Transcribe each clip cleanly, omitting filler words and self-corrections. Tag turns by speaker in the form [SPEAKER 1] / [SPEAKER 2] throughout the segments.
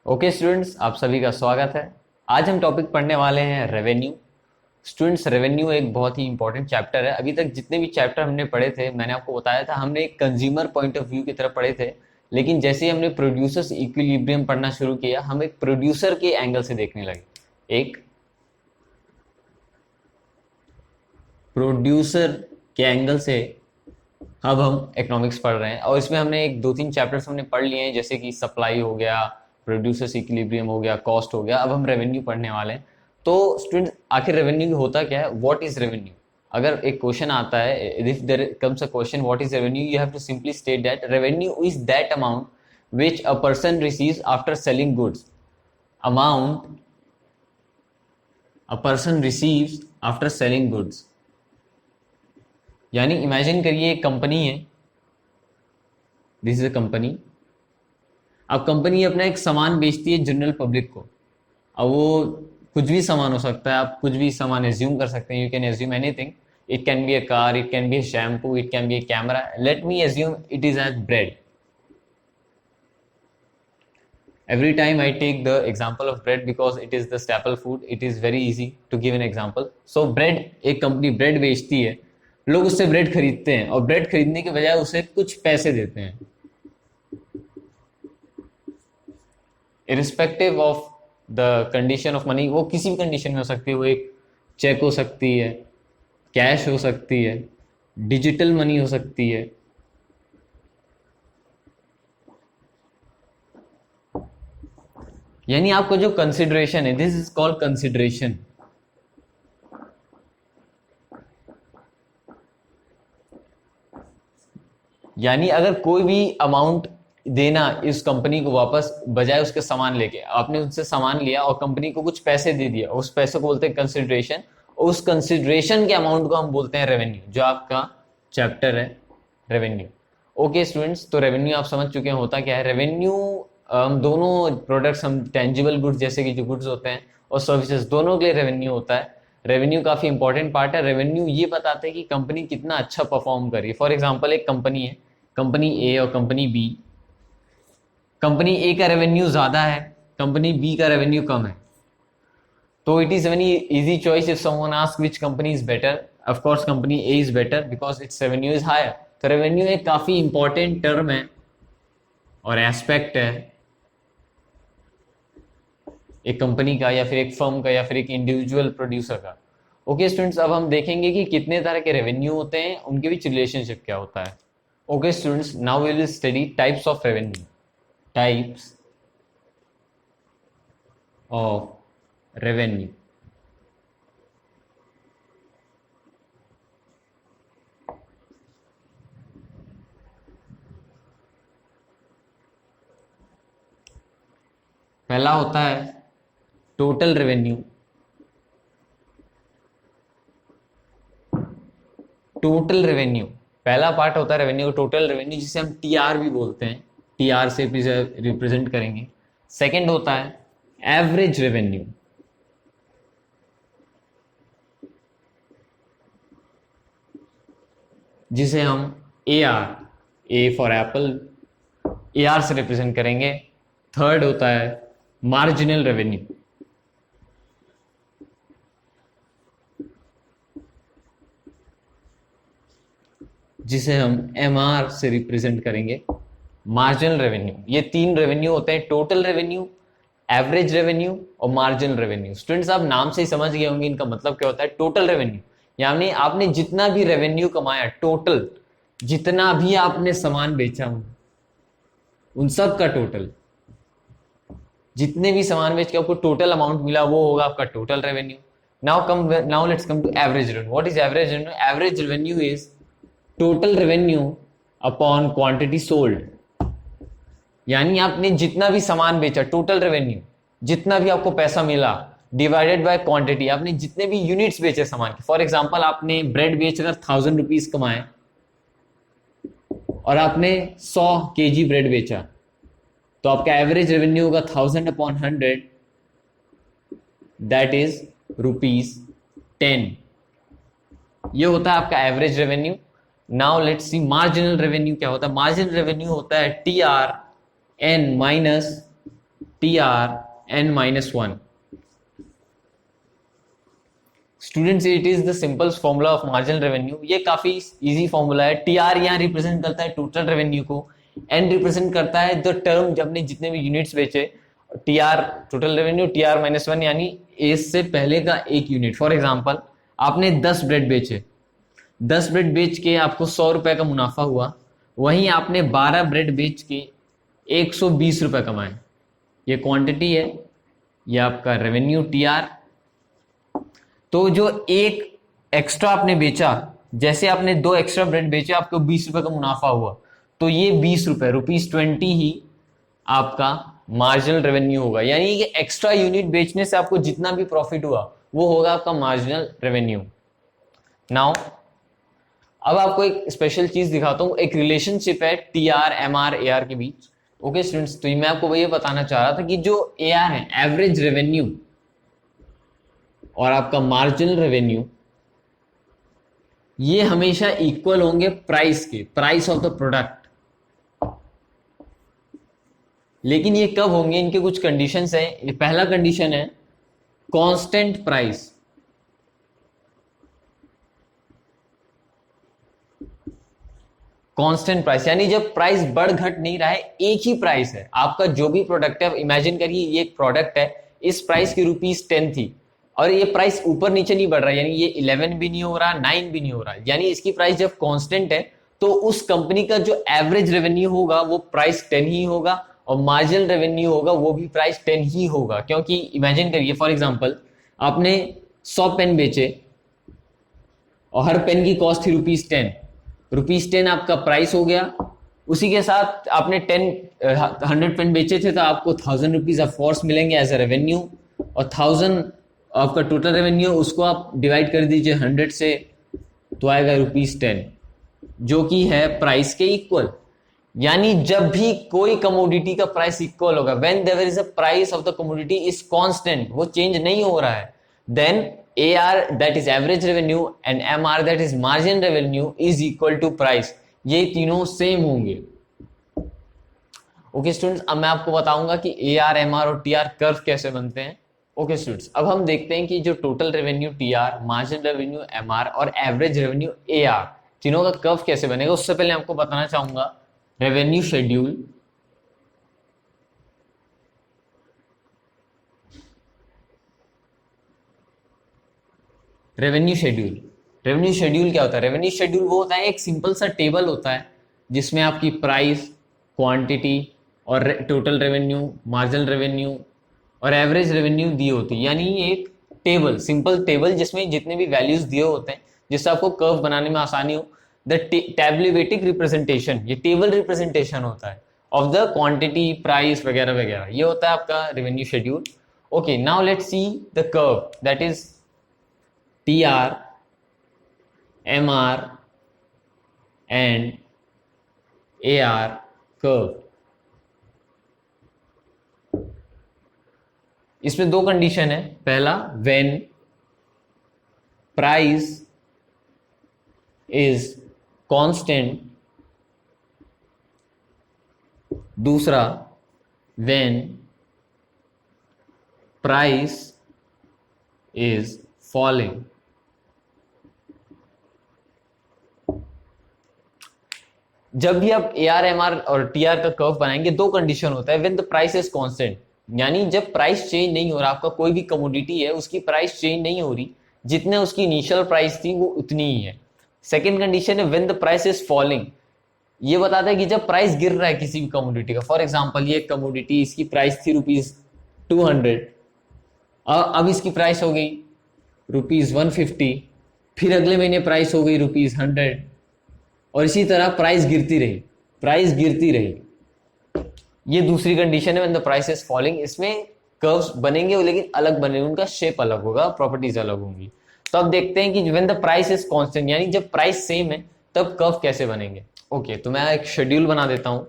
[SPEAKER 1] Okay students, आप सभी का स्वागत है। आज हम टॉपिक पढ़ने वाले हैं रेवेन्यू। स्टूडेंट्स, रेवेन्यू एक बहुत ही इंपॉर्टेंट चैप्टर है। अभी तक जितने भी चैप्टर हमने पढ़े थे, मैंने आपको बताया था, हमने एक कंज्यूमर पॉइंट ऑफ व्यू की तरफ पढ़े थे। लेकिन जैसे ही हमने प्रोड्यूसर्स इक्विलिब्रियम पढ़ना शुरू किया, हम एक प्रोड्यूसर के एंगल से देखने लगे। एक प्रोड्यूसर के एंगल से अब हम इकोनॉमिक्स पढ़ रहे हैं, और इसमें हमने एक दो तीन चैप्टर्स हमने पढ़ लिए हैं, जैसे कि सप्लाई हो गया, प्रोड्यूसर्स इक्विलिब्रियम हो गया, कॉस्ट हो गया। अब हम रेवेन्यू पढ़ने वाले हैं। तो स्टूडेंट, आखिर रेवेन्यू होता क्या है? What is revenue? अगर एक क्वेश्चन आता है, if there comes a question what is revenue, you have to simply state that revenue is that amount which a person receives after selling goods. Amount a person receives after selling goods. यानी imagine करिए एक company है, this is a company. अब company अपना एक सामान बेचती है जनरल पब्लिक को। अब वो कुछ भी सामान हो सकता है, आप कुछ भी सामान एज्यूम कर सकते हैं। You can assume anything. It can be a car, it can be a shampoo, it can be a camera. Let me assume it is as bread. Every time I take the example of bread because it is the staple food, it is very easy to give an example. So bread, एक company bread बेचती है, लोग उससे bread खरीदते हैं, और bread खरीदने के बजाय उसे कुछ पैसे देते हैं। Irrespective of the condition of money, वो किसी भी कंडीशन में हो सकती है। वो एक चेक हो सकती है, कैश हो सकती है, डिजिटल मनी हो सकती है। यानी आपको जो कंसिडरेशन है, दिस इज कॉल्ड कंसिडरेशन। यानी अगर कोई भी अमाउंट देना इस कंपनी को वापस, बजाय उसके सामान लेके, आपने उनसे सामान लिया और कंपनी को कुछ पैसे दे दिया, उस पैसे को बोलते हैं कंसिडरेशन। उस कंसिडरेशन के अमाउंट को हम बोलते हैं रेवेन्यू, जो आपका चैप्टर है रेवेन्यू। ओके स्टूडेंट्स, तो रेवेन्यू आप समझ चुके हैं होता क्या है। रेवेन्यू दोनों प्रोडक्ट्स, हम टेंजिबल गुड्स जैसे कि जो गुड्स होते हैं और सर्विसेज, दोनों के लिए रेवेन्यू होता है। रेवेन्यू काफी इंपॉर्टेंट पार्ट है। रेवेन्यू ये बताते हैं कि कंपनी कितना अच्छा परफॉर्म कर रही है। फॉर एग्जांपल, एक कंपनी है, कंपनी ए और कंपनी बी। कंपनी ए का रेवेन्यू ज्यादा है, कंपनी बी का रेवेन्यू कम है। तो it is very easy choice if someone ask which company is better. Of course company A is better because its revenue is higher. तो revenue एक काफी इंपॉर्टेंट टर्म है और एस्पेक्ट है एक कंपनी का, या फिर एक फर्म का, या फिर एक इंडिविजुअल प्रोड्यूसर का। ओके स्टूडेंट्स, अब हम देखेंगे कि कितने तरह के रेवेन्यू होते हैं, उनके बीच रिलेशनशिप क्या होता है। Okay students, now we will study types of revenue. Types of revenue. पहला होता है टोटल रेवेन्यू। टोटल रेवेन्यू पहला पार्ट होता है रेवेन्यू, टोटल रेवेन्यू, जिसे हम टीआर भी बोलते हैं। टीआर से रिप्रेजेंट करेंगे। सेकंड होता है एवरेज रेवेन्यू। जिसे हम A R, A for Apple, A R से रिप्रेजेंट करेंगे। थर्ड होता है मार्जिनल रेवेन्यू, जिसे हम एम आर से रिप्रेजेंट करेंगे। मार्जिनल रेवेन्यू, ये तीन रेवेन्यू होते हैं, टोटल रेवेन्यू, एवरेज रेवेन्यू और मार्जिनल रेवेन्यू। स्टूडेंट्स, आप नाम से ही समझ गए होंगे इनका मतलब क्या होता है। टोटल रेवेन्यू यानी आपने जितना भी रेवेन्यू कमाया, टोटल जितना भी आपने सामान बेचा उन सब का टोटल, जितने भी सामान बेच के आपको टोटल अमाउंट मिला, वो होगा आपका total revenue. Now let's come to average revenue. What is average revenue? Average revenue is total revenue upon quantity sold. यानी आपने जितना भी सामान बेचा, टोटल रेवेन्यू, जितना भी आपको पैसा मिला, डिवाइडेड बाय क्वांटिटी, आपने जितने भी यूनिट्स बेचे सामान के। फॉर एग्जांपल, आपने ब्रेड बेचकर 1000 रुपीज कमाए और आपने 100 kg ब्रेड बेचा, तो आपका एवरेज रेवेन्यू होगा 1000/100, दैट इज ₹10। ये होता है आपका average revenue. Now let's C marginal revenue क्या होता है। मार्जिनल रेवेन्यू होता है TRN minus TRN-1. Students, it is the simple formula of marginal revenue. ये काफी इजी फॉर्मूला है। टीआर यहाँ रिप्रेजेंट करता है टोटल रेवेन्यू को, एन रिप्रेजेंट करता है द टर्म जब ने जितने भी यूनिट्स बेचे। टीआर टोटल रेवेन्यू, TR-1 यानी एज से पहले का एक यूनिट। फॉर एग्जाम्पल, आपने 10 ब्रेड बेचे, 10 ब्रेड बेच के आपको 100 रुपए का मुनाफा हुआ, वहीं आपने 12 ब्रेड बेच के 120 रुपए कमाए। ये क्वांटिटी है, ये आपका रेवेन्यू TR। तो जो एक एक्स्ट्रा आपने बेचा, जैसे आपने 2 एक्स्ट्रा ब्रेड बेचे, आपको 20 रुपए का मुनाफा हुआ, तो ये 20 रुपए, ₹20 ही आपका मार्जिनल रेवेन्यू होगा। यानी कि एक्स्ट्रा यूनिट बेचने से आपको जितना भी प्रॉफिट हुआ वो होगा आपका मार्जिनल रेवेन्यू। नाउ अब आपको एक स्पेशल चीज दिखाता हूं, एक रिलेशनशिप है TR, MR, AR के बीच। ओके स्टूडेंट्स, तो मैं आपको ये बताना चाह रहा था कि जो AR है, एवरेज रेवेन्यू, और आपका मार्जिनल रेवेन्यू, ये हमेशा इक्वल होंगे प्राइस के, प्राइस ऑफ द प्रोडक्ट। लेकिन ये कब होंगे, इनके कुछ कंडीशंस हैं। ये पहला कंडीशन है कांस्टेंट प्राइस। कांस्टेंट प्राइस यानी जब प्राइस बढ़ घट नहीं रहा है, एक ही प्राइस है आपका। जो भी प्रोडक्ट है, इमेजिन करिए ये एक प्रोडक्ट है, इस प्राइस की ₹10 थी, और ये प्राइस ऊपर नीचे नहीं बढ़ रहा है, यानी ये 11 भी नहीं हो रहा, 9 भी नहीं हो रहा, यानी इसकी प्राइस जब कांस्टेंट है तो उस कंपनी का जो एवरेज रेवेन्यू होगा वो प्राइस 10 ही होगा, और मार्जिनल रेवेन्यू होगा वो भी प्राइस 10 ही होगा। क्योंकि इमेजिन करिए, फॉर एग्जाम्पल, आपने 100 पेन बेचे और हर पेन की कॉस्ट थी ₹10, ₹10 आपका प्राइस हो गया। उसी के साथ आपने 100 पेन बेचे थे, तो आपको ₹1000 ऑफ कोर्स मिलेंगे एज अ रेवेन्यू, और 1000 आपका टोटल रेवेन्यू, उसको आप डिवाइड कर दीजिए 100 से, तो आएगा ₹10, जो कि है प्राइस के इक्वल। यानी जब भी कोई कमोडिटी का प्राइस इक्वल होगा, when there is a price of the commodity is constant, वो चेंज नहीं हो रहा है, then AR, that is average revenue, and MR, that is margin revenue, is equal to price। ये तीनों सेम होंगे। ओके स्टूडेंट्स, अब मैं आपको बताऊंगा कि AR, MR और TR कर्व कैसे बनते हैं। ओके स्टूडेंट्स, अब हम देखते हैं कि जो total revenue TR, margin revenue MR और एवरेज रेवेन्यू AR, तीनों का कर्व कैसे बनेगा। उससे पहले आपको बताना चाहूंगा revenue schedule. Revenue schedule, revenue schedule क्या होता है? रेवेन्यू शेड्यूल वो होता है, एक सिंपल सा टेबल होता है जिसमें आपकी प्राइस, क्वांटिटी और टोटल रेवेन्यू, मार्जिनल रेवेन्यू और एवरेज रेवेन्यू दी होती है। यानी ये एक टेबल, सिंपल टेबल जिसमें जितने भी वैल्यूज दिए होते हैं, जिससे आपको कर्व बनाने में आसानी हो। द टैब्लेटिक रिप्रेजेंटेशन, ये टेबल रिप्रेजेंटेशन होता है ऑफ द क्वांटिटी, प्राइस वगैरह वगैरह, ये होता है आपका revenue schedule. Okay, now let's see the curve, that is TR, MR and AR curve। इसमें दो कंडीशन है। पहला, when price is constant। दूसरा, when price is falling। जब भी आप AR, MR और TR का कर्व बनाएंगे, दो कंडीशन होता है। When the price is constant, यानी जब प्राइस चेंज नहीं हो रहा, आपका कोई भी कमोडिटी है उसकी प्राइस चेंज नहीं हो रही, जितने उसकी इनिशियल प्राइस थी वो उतनी ही है। सेकेंड कंडीशन है when the price is falling, ये बताता है कि जब प्राइस गिर रहा है किसी भी कमोडिटी का। फॉर एग्जाम्पल, ये कमोडिटी, इसकी प्राइस थी ₹200, अब इसकी प्राइस हो गई ₹150, फिर अगले महीने प्राइस हो गई ₹100, और इसी तरह प्राइस गिरती रही, प्राइस गिरती रही। ये दूसरी कंडीशन है when the price is falling. इसमें कर्व्स बनेंगे लेकिन अलग बनेंगे, उनका शेप अलग होगा, प्रॉपर्टीज अलग होंगी। तो अब देखते हैं कि when the price is constant, यानी जब प्राइस सेम है तब कर्व कैसे बनेंगे। ओके, तो मैं एक शेड्यूल बना देता हूं।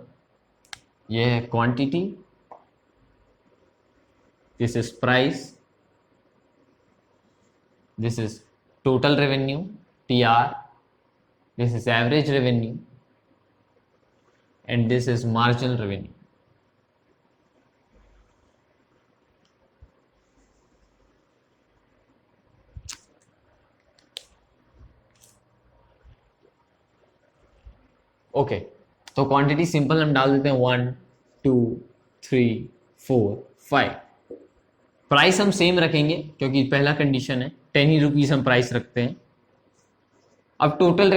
[SPEAKER 1] ये है quantity, this is price, this is total revenue TR, this is average revenue, and this is marginal revenue। Okay, तो क्वांटिटी सिंपल हम डाल देते हैं 1 2 3 4 5। प्राइस हम सेम रखेंगे क्योंकि पहला कंडीशन है, 10 ही रुपीज हम प्राइस रखते हैं। अब टोटल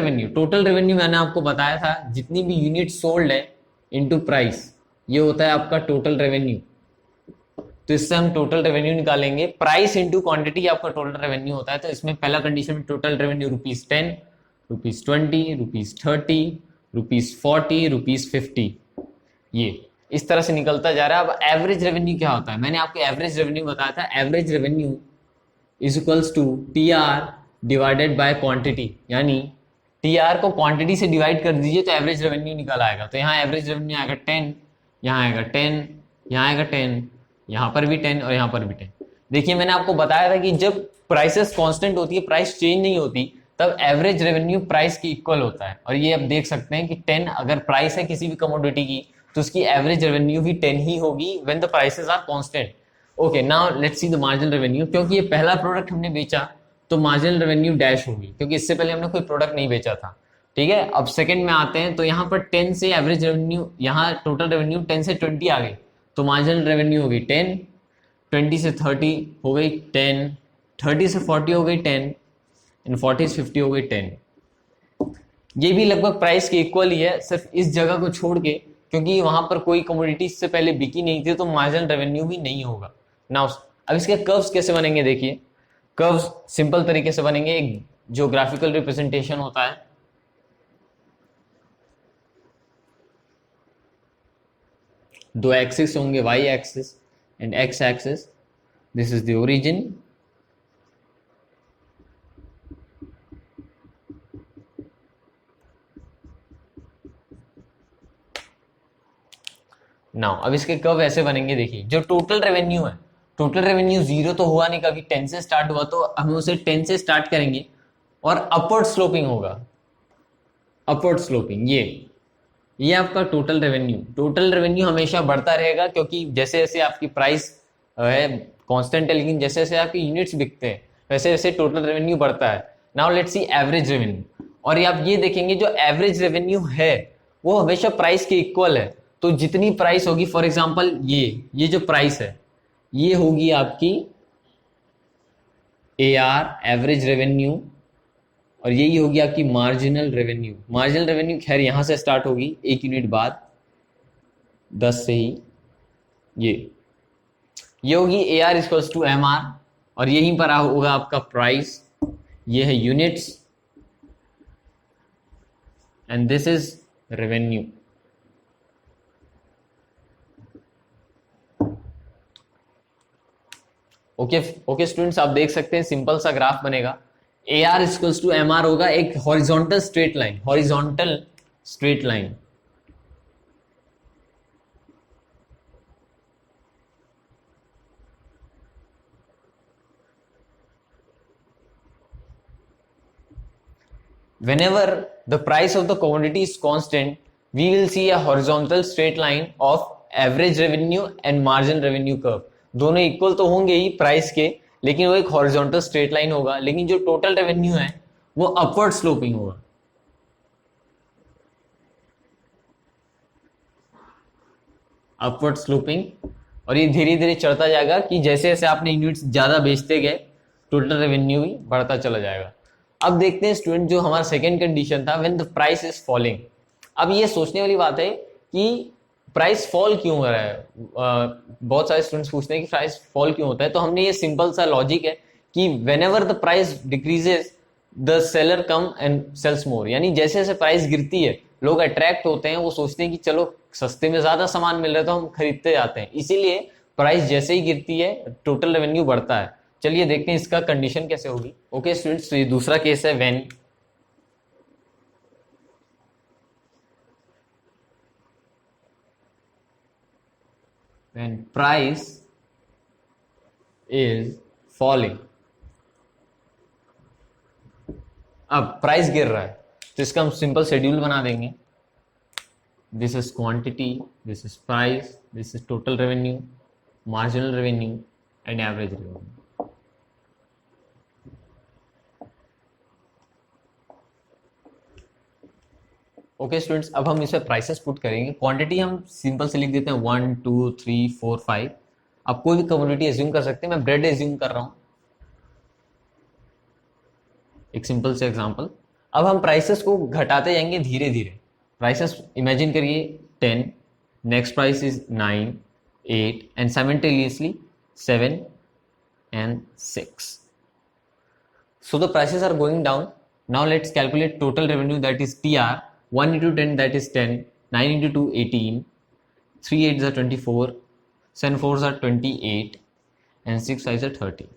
[SPEAKER 1] रेवेन्यू मैंने आपको बताया था, जितनी भी यूनिट सोल्ड है इनटू प्राइस, ये होता है आपका टोटल रेवेन्यू। तो इससे हम टोटल रेवेन्यू निकालेंगे, प्राइस इंटू क्वांटिटी आपका टोटल रेवेन्यू होता है। तो इसमें पहला कंडीशन में टोटल रेवेन्यू ₹10, ₹20, ₹30, ₹40, ₹50, ये इस तरह से निकलता जा रहा है। अब एवरेज रेवेन्यू क्या होता है, मैंने आपको एवरेज रेवेन्यू बताया था। Average revenue is equals to TR divided by quantity, यानी TR को क्वांटिटी से डिवाइड कर दीजिए तो एवरेज रेवेन्यू निकल आएगा। तो यहाँ एवरेज रेवेन्यू आएगा 10, यहाँ आएगा 10, यहाँ आएगा 10, यहाँ पर भी 10 और यहाँ पर भी 10। देखिए मैंने आपको बताया था कि जब प्राइसेस कांस्टेंट होती है, प्राइस चेंज नहीं होती, तब एवरेज रेवेन्यू प्राइस के इक्वल होता है। और ये आप देख सकते हैं कि 10 अगर प्राइस है किसी भी कमोडिटी की तो उसकी एवरेज रेवेन्यू भी 10 ही होगी when the prices are constant. Okay, now let's see the marginal revenue. क्योंकि ये पहला प्रोडक्ट हमने बेचा तो मार्जिनल रेवेन्यू डैश होगी, क्योंकि इससे पहले हमने कोई प्रोडक्ट नहीं बेचा था। ठीक है, अब सेकंड में आते हैं, तो यहाँ पर 10 से एवरेज रेवेन्यू, यहाँ टोटल रेवेन्यू 10 से 20 आ गई तो मार्जिनल रेवेन्यू होगी 10, 20 से 30 हो गई 10, 30 से 40 हो गई 10, एंड 40 से 50 हो गई 10। ये भी लगभग प्राइस के इक्वल ही है, सिर्फ इस जगह को छोड़ के, क्योंकि वहां पर कोई कमोडिटी इससे पहले बिकी नहीं थी तो मार्जिनल रेवेन्यू भी नहीं होगा। नाउ अब इसके कर्व्स कैसे बनेंगे, देखिए कर्व्स सिंपल तरीके से बनेंगे। एक ज्योग्राफिकल रिप्रेजेंटेशन होता है, दो एक्सिस होंगे, y axis and x axis. This is the origin, now अब इसके कर्व ऐसे बनेंगे। देखिए जो टोटल रेवेन्यू है, टोटल रेवेन्यू जीरो तो हुआ नहीं कभी, 10 से स्टार्ट हुआ, तो हम उसे 10 से स्टार्ट करेंगे और अपवर्ड स्लोपिंग होगा, अपवर्ड स्लोपिंग। ये आपका टोटल रेवेन्यू। टोटल रेवेन्यू हमेशा बढ़ता रहेगा क्योंकि जैसे जैसे आपकी प्राइस है कांस्टेंट है, लेकिन जैसे जैसे आपके यूनिट्स बिकते हैं वैसे वैसे टोटल रेवेन्यू बढ़ता है। Now let's C average revenue. और ये आप ये देखेंगे जो एवरेज रेवेन्यू है वो हमेशा प्राइस के इक्वल है। तो जितनी प्राइस होगी, फॉर एग्जांपल ये जो प्राइस है ये होगी आपकी AR एवरेज रेवेन्यू, और यही होगी आपकी मार्जिनल रेवेन्यू। मार्जिनल रेवेन्यू खैर यहां से स्टार्ट होगी एक यूनिट बाद 10 से ही, ये होगी AR इक्वल्स टू MR, और यहीं पर होगा आपका प्राइस, ये है units, and this is revenue. Okay okay students, आप देख सकते हैं सिंपल सा ग्राफ बनेगा। AR इक्वल्स टू MR होगा एक horizontal straight line, horizontal straight line. Whenever the price of the commodity is constant, we will see a horizontal straight line of average revenue and margin revenue curve। दोनों equal तो होंगे ही price के, लेकिन वो एक horizontal straight line होगा। लेकिन जो टोटल रेवेन्यू है वो अपवर्ड स्लोपिंग होगा, अपवर्ड स्लोपिंग। और ये धीरे धीरे चढ़ता जाएगा कि जैसे जैसे आपने यूनिट्स ज्यादा बेचते गए टोटल रेवेन्यू भी बढ़ता चला जाएगा। अब देखते हैं स्टूडेंट जो हमारा सेकेंड कंडीशन था, when the price is falling. अब ये सोचने वाली बात है कि प्राइस फॉल क्यों हो रहा है। बहुत सारे स्टूडेंट्स पूछते हैं कि प्राइस फॉल क्यों होता है, तो हमने ये सिंपल सा लॉजिक है कि whenever the price decreases the seller come and sells more, यानी जैसे जैसे प्राइस गिरती है लोग अट्रैक्ट होते हैं, वो सोचते हैं कि चलो सस्ते में ज्यादा सामान मिल रहा है तो हम खरीदते जाते हैं, इसीलिए प्राइस जैसे ही गिरती है टोटल रेवेन्यू बढ़ता है। चलिए देखते हैं इसका कंडीशन कैसे होगी। ओके स्टूडेंट्स, तो ये दूसरा केस है, when price is falling। अब प्राइस गिर रहा है तो इसका हम सिंपल शेड्यूल बना देंगे। This is quantity, this is price, this is total revenue, marginal revenue and average revenue. Okay students, अब हम इसमें प्राइसेस पुट करेंगे। क्वांटिटी हम सिंपल से लिख देते हैं 1 2 3 4 5। आप कोई भी कमोडिटी एज्यूम कर सकते हैं, मैं ब्रेड एज्यूम कर रहा हूँ, एक सिंपल से एग्जांपल। अब हम प्राइसेस को घटाते जाएंगे धीरे धीरे। प्राइसेस इमेजिन करिए 10, next price is 9, 8 and simultaneously 7 and 6. So the prices are going down. Now let's calculate total revenue, that is TR. 1 into 10, that is 10. 9 into 2, 18. 3 8s are 24. 7 4s are 28. And 6 5s are 30.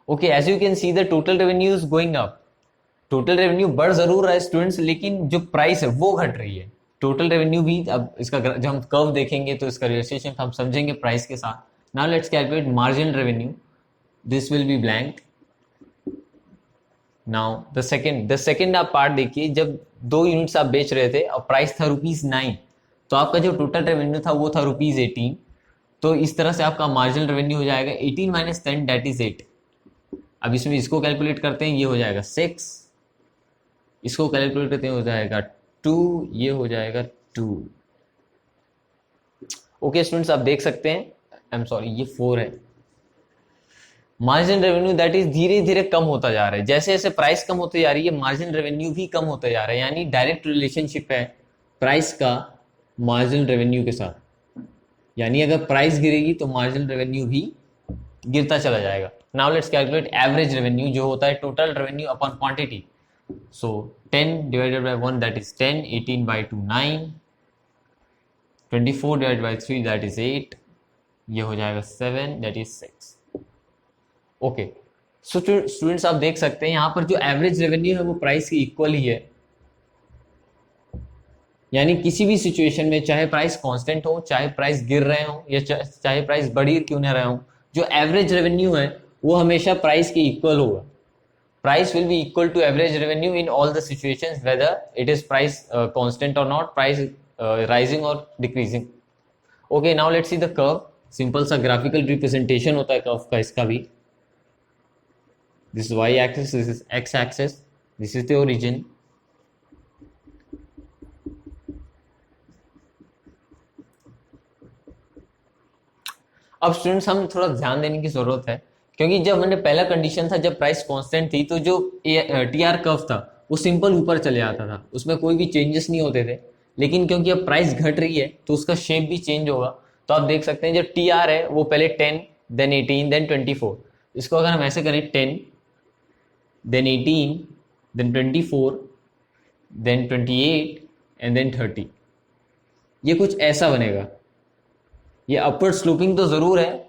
[SPEAKER 1] Okay, as you can see the total revenue is going up. Total revenue बढ़ जरूर रहा है students, लेकिन जो price है वो घट रही है। टोटल रेवेन्यू भी, अब इसका जब हम कर्व देखेंगे तो इसका रिलेशनशिप हम समझेंगे प्राइस के साथ। Now let's calculate marginal revenue, this will be blank. Now the second आप पार्ट देखिए, जब 2 यूनिट्स आप बेच रहे थे और प्राइस था ₹9, तो आपका जो टोटल रेवेन्यू था वो था ₹18। तो इस तरह से आपका मार्जिनल रेवेन्यू हो जाएगा 18 - 10, दैट इज 8। अब इसमें इसको कैलकुलेट करते हैं, ये हो जाएगा 6, इसको कैलकुलेट करते हैं हो जाएगा 2, ये हो जाएगा 2। ओके स्टूडेंट्स, आप देख सकते हैं, आई एम सॉरी, ये 4 है। मार्जिन रेवेन्यू दैट इज धीरे धीरे कम होता जा रहा है। जैसे जैसे प्राइस कम होती जा रही है, मार्जिन रेवेन्यू भी कम होता जा रहा है। यानी डायरेक्ट रिलेशनशिप है प्राइस का मार्जिन रेवेन्यू के साथ। यानी अगर प्राइस गिरेगी तो मार्जिन रेवेन्यू भी गिरता चला जाएगा। Now let's calculate average revenue, जो होता है total revenue upon quantity. So 10 divided by 1, that is 10, 18 by 2 9, 24 divided by 3, that is 8, ये हो जाएगा 7, that is 6। Okay, so students आप देख सकते हैं यहाँ पर जो एवरेज रेवेन्यू है वो प्राइस के इक्वल ही है। यानी किसी भी सिचुएशन में, चाहे प्राइस कांस्टेंट हो, चाहे प्राइस गिर रहे हो, या चाहे प्राइस बढ़ी क्यों ना रहे हो, जो एवरेज रेवेन्यू है वो हमेशा प्राइस के इक्वल होगा। Price will be equal to average revenue in all the situations, whether it is price constant or not, price rising or decreasing. Okay, now let's see the curve. Simple सा graphical representation होता है curve का, इसका भी। This is y axis, this is x axis, this is the origin. अब students हम थोड़ा ध्यान देने की जरूरत है, क्योंकि जब हमने पहला कंडीशन था, जब प्राइस कांस्टेंट थी, तो जो टीआर कर्व था वो सिंपल ऊपर चले आता था, उसमें कोई भी चेंजेस नहीं होते थे। लेकिन क्योंकि अब प्राइस घट रही है तो उसका शेप भी चेंज होगा। तो आप देख सकते हैं जो टीआर है वो पहले 10, देन 18, देन 24। इसको अगर हम ऐसे करें 10, then 18, then 24, then 28 and then 30, ये कुछ ऐसा बनेगा। ये अपवर्ड स्लोपिंग तो जरूर है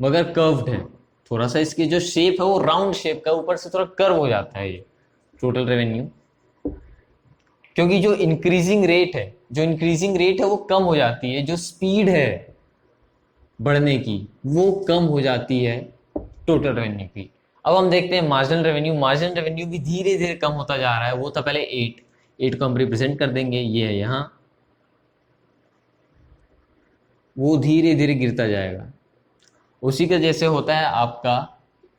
[SPEAKER 1] मगर कर्व्ड है। थोड़ा सा इसकी जो शेप है वो राउंड शेप का, ऊपर से थोड़ा कर्व हो जाता है ये टोटल रेवेन्यू। क्योंकि जो इंक्रीजिंग रेट है वो कम हो जाती है, जो स्पीड है बढ़ने की वो कम हो जाती है टोटल रेवेन्यू की। अब हम देखते हैं मार्जिनल रेवेन्यू भी धीरे धीरे कम होता जा रहा है। वो था पहले 8 को हम रिप्रेजेंट कर देंगे, ये है यहाँ, वो धीरे धीरे गिरता जाएगा। उसी का जैसे होता है आपका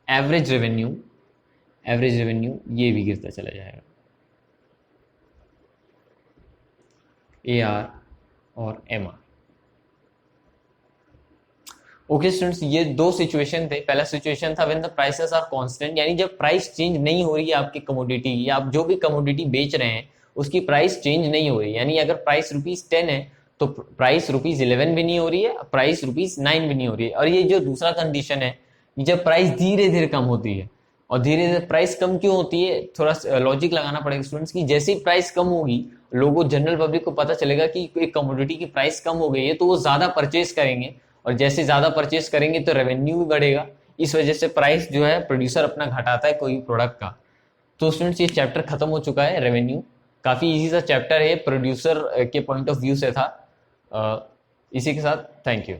[SPEAKER 1] एवरेज रेवेन्यू, ये भी गिरता चला जाएगा, AR और MR। ओके स्टूडेंट्स, ये 2 सिचुएशन थे। पहला सिचुएशन था when the prices are constant, यानी जब प्राइस चेंज नहीं हो रही है आपकी कमोडिटी, या आप जो भी कमोडिटी बेच रहे हैं उसकी प्राइस चेंज नहीं हो रही। यानी अगर प्राइस ₹10 है तो प्राइस ₹11 भी नहीं हो रही है, प्राइस ₹9 भी नहीं हो रही है। और ये जो दूसरा कंडीशन है, जब प्राइस धीरे धीरे कम होती है। और धीरे धीरे प्राइस कम क्यों होती है, थोड़ा लॉजिक लगाना पड़ेगा स्टूडेंट्स की। जैसे ही प्राइस कम होगी, लोगों, जनरल पब्लिक को पता चलेगा कि एक कमोडिटी की प्राइस कम हो गई है, तो वो ज्यादा परचेज करेंगे, और जैसे ज्यादा परचेज करेंगे तो रेवेन्यू भी बढ़ेगा। इस वजह से प्राइस जो है प्रोड्यूसर अपना घटाता है कोई प्रोडक्ट का। तो स्टूडेंट्स ये चैप्टर खत्म हो चुका है, रेवेन्यू। काफी इजी सा चैप्टर है, प्रोड्यूसर के पॉइंट ऑफ व्यू से था। इसी के साथ थैंक यू।